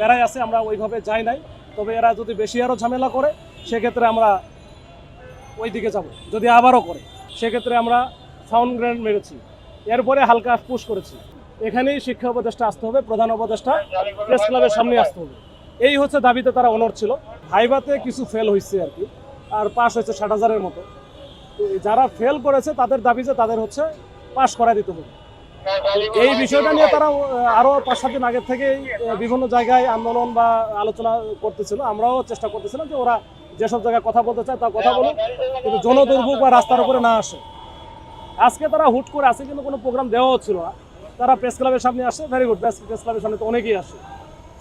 প্যারায় আছে, আমরা ওইভাবে যাই নাই। তবে এরা যদি বেশি আরও ঝামেলা করে সেক্ষেত্রে আমরা ওই দিকে যাব। যদি আবারও করে সেক্ষেত্রে আমরা সাউন্ড গ্রেনেড মেরেছি, এরপরে হালকা পুশ করেছি। এখানেই শিক্ষা উপদেষ্টা আসতে হবে, প্রধান উপদেষ্টা প্রেস ক্লাবের সামনে আসতে হবে। এই হচ্ছে দাবিতে তারা অনড় ছিল। ভাইভাতে কিছু ফেল হয়েছে আর কি, আর পাস হয়েছে 60,000-এর মতো। তো যারা ফেল করেছে তাদের দাবি যে তাদের হচ্ছে পাস করাই দিতে হবে। এই বিষয়টা নিয়ে তারা আরও 5-7 দিন আগের থেকেই বিভিন্ন জায়গায় আন্দোলন বা আলোচনা করতেছিল। আমরাও চেষ্টা করতেছিলাম যে ওরা যেসব জায়গায় কথা বলতে চায় তা কথা বলুক, কিন্তু জনদুর্ভোগ বা রাস্তার উপরে না আসে। আজকে তারা হুট করে আসে, কিন্তু কোনো প্রোগ্রাম দেওয়াও ছিল না। তারা প্রেস ক্লাবের সামনে আসে, ভেরি গুড, প্রেস ক্লাবের সামনে তো অনেকেই আসে।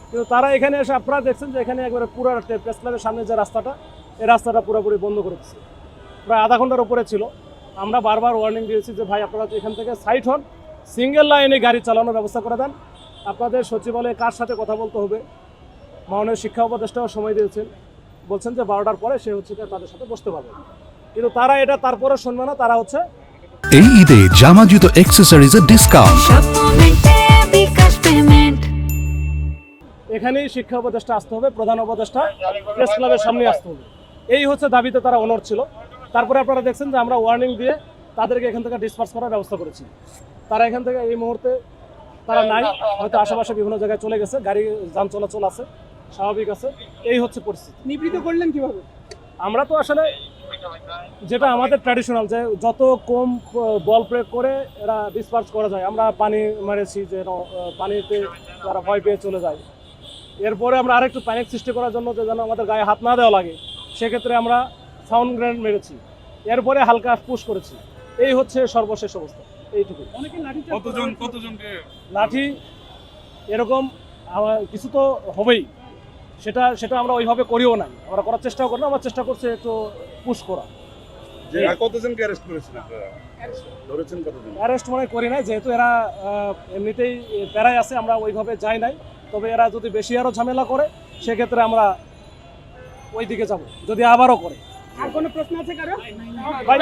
কিন্তু তারা এখানে এসে আপনারা দেখছেন যে এখানে একবারে পুরো প্রেস ক্লাবের সামনে যে রাস্তাটা, এই রাস্তাটা পুরোপুরি বন্ধ করে দিচ্ছে। প্রায় আধা ঘন্টার উপরে ছিল। আমরা বারবার ওয়ার্নিং দিয়েছি যে ভাই আপনারা এখান থেকে সাইড হন, সিঙ্গেল লাইনে গাড়ি চালানোর ব্যবস্থা করে দেন। আপনাদের সচিবালয়ে কার সাথে কথা বলতে হবে, মাননীয় শিক্ষা উপদেষ্টাও সময় দিয়েছেন, বলছেন যে 12টার পরে সে হচ্ছে তাদের সাথে বসতে পারবে। কিন্তু তারা এটা তারপরে শুনবে না। তারা হচ্ছে এই ঈদে জামা জুতো অ্যাক্সেসরিজের ডিসকাউন্ট। এখানেই শিক্ষা উপদেষ্টা আসতে হবে, প্রধান উপদেষ্টা প্রেস ক্লাবের সামনে আসতে হবে। এই হচ্ছে দাবিতে তারা অনড় ছিল। তারপরে আপনারা দেখছেন যে আমরা ওয়ার্নিং দিয়ে তাদেরকে এখান থেকে ডিসপার্স করার ব্যবস্থা করেছি। তারা এখান থেকে এই মুহূর্তে তারা নাই, হয়তো আশেপাশে বিভিন্ন জায়গায় চলে গেছে, গাড়ি যান চলাচল আছে, স্বাভাবিক আছে। এই হচ্ছে পরিস্থিতি। নিবৃত করলেন কিভাবে? আমরা তো আসলে যেটা আমাদের ট্র্যাডিশনাল, যে যত কম বল প্রয়োগ করে এরা ডিসপার্স করা যায়। আমরা পানি মেরেছি, যে পানিতে তারা ভয় পেয়ে চলে যায়। এরপরে আমরা আরেকটু প্যানিক সৃষ্টি করার জন্য, যে যেন আমাদের গায়ে হাত না দেওয়া লাগে, সেক্ষেত্রে আমরা সাউন্ড গ্রেনেড মেরেছি, এরপরে হালকা পুশ করেছি। এই হচ্ছে সর্বশেষ অবস্থা, এইটুকু। অনেকে লাঠি কতজনকে লাঠি এরকম কিছু তো হবেই, সেটা আমরা ওইভাবে করিও নাই, আমরা করার চেষ্টাও করি না। আমরা চেষ্টা করছি একটু পুশ করা। কতজনকে অ্যারেস্ট করেছেন আপনারা? ধরেছেন কতজন? অ্যারেস্ট মনে করি নাই, যেহেতু এরা এমনিতেই প্যারায় আছে, আমরা ওইভাবে যাই নাই। তবে এরা যদি বেশি আরও ঝামেলা করে সেক্ষেত্রে আমরা ওই দিকে যাব, যদি আবারও করে। আর কোনো প্রশ্ন আছে কারো? ভাই,